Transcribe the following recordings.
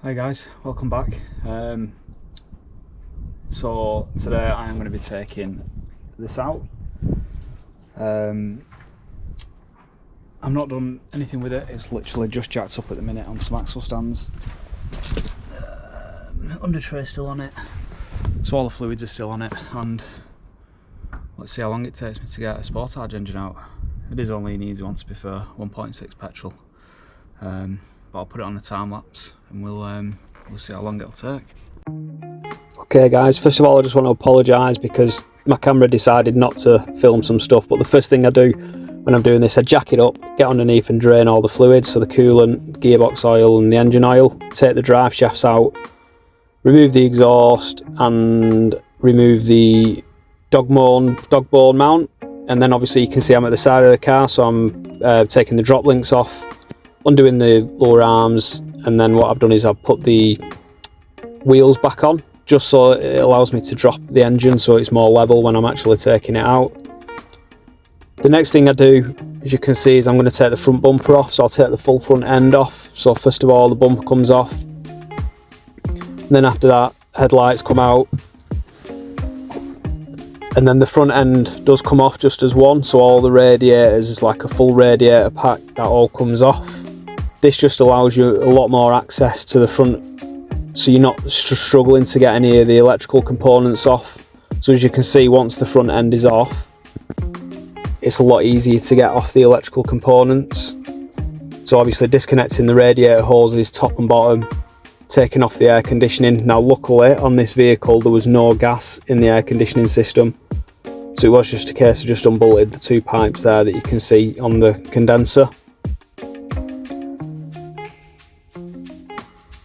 Hi guys, welcome back. So today I am going to be taking this out. I've not done anything with it, it's literally just jacked up at the minute on some axle stands. Under tray still on it, so all the fluids are still on it, and let's see how long it takes me to get a sportage engine out. It is only an easy one, to be fair, 1.6 petrol. But I'll put it on the time lapse and we'll see how long it'll take. Okay guys, first of all I just want to apologise because my camera decided not to film some stuff, but the first thing I do when I'm doing this, I jack it up, get underneath and drain all the fluids, so the coolant, gearbox oil and the engine oil, take the drive shafts out, remove the exhaust and remove the dog bone mount, and then obviously you can see I'm at the side of the car, so I'm taking the drop links off, undoing the lower arms, and then what I've done is I've put the wheels back on just so it allows me to drop the engine so it's more level when I'm actually taking it out. The next thing I do, as you can see, is I'm going to take the front bumper off, so I'll take the full front end off. So first of all the bumper comes off, and then after that headlights come out, and then the front end does come off just as one, so all the radiators is like a full radiator pack, that all comes off. This just allows you a lot more access to the front, so you're not struggling to get any of the electrical components off. So as you can see, once the front end is off, it's a lot easier to get off the electrical components. So obviously disconnecting the radiator hoses top and bottom, taking off the air conditioning. Now luckily on this vehicle there was no gas in the air conditioning system, so it was just a case of just unbolted the two pipes there that you can see on the condenser.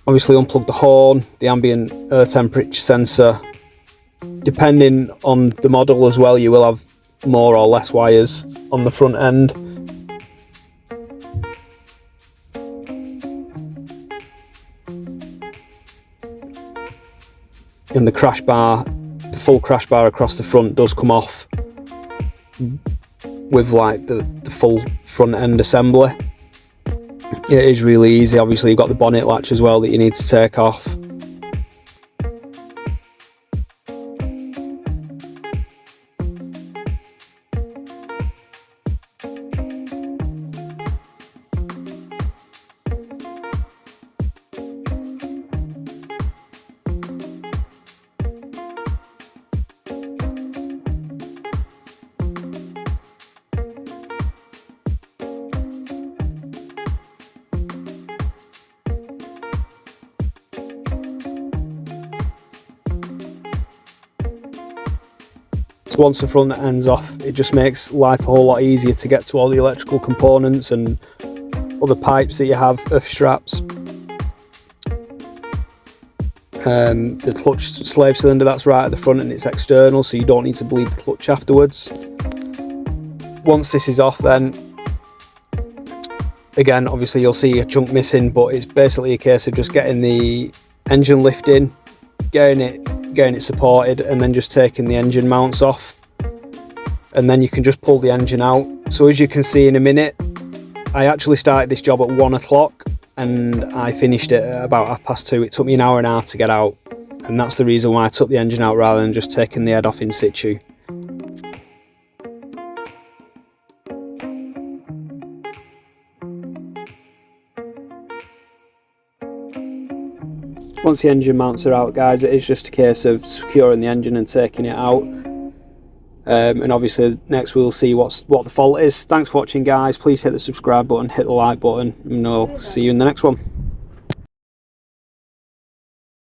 Obviously unplug the horn, the ambient air temperature sensor. Depending on the model as well, you will have more or less wires on the front end. And the crash bar, the full crash bar across the front does come off with like the full front end assembly. It is really easy. Obviously you've got the bonnet latch as well that you need to take off. So once the front end's off, it just makes life a whole lot easier to get to all the electrical components and other pipes that you have, earth straps. The clutch slave cylinder, that's right at the front and it's external, so you don't need to bleed the clutch afterwards. Once this is off then, again obviously you'll see a chunk missing, but it's basically a case of just getting the engine lift in, getting it supported, and then just taking the engine mounts off, and then you can just pull the engine out. So as you can see in a minute, I actually started this job at 1 o'clock and I finished it at about 2:30. It took me an hour and a half to get out, and that's the reason why I took the engine out rather than just taking the head off in situ. Once the engine mounts are out, guys, it is just a case of securing the engine and taking it out. And obviously next we'll see what the fault is. Thanks for watching guys, please hit the subscribe button, hit the like button, and I'll see you in the next one.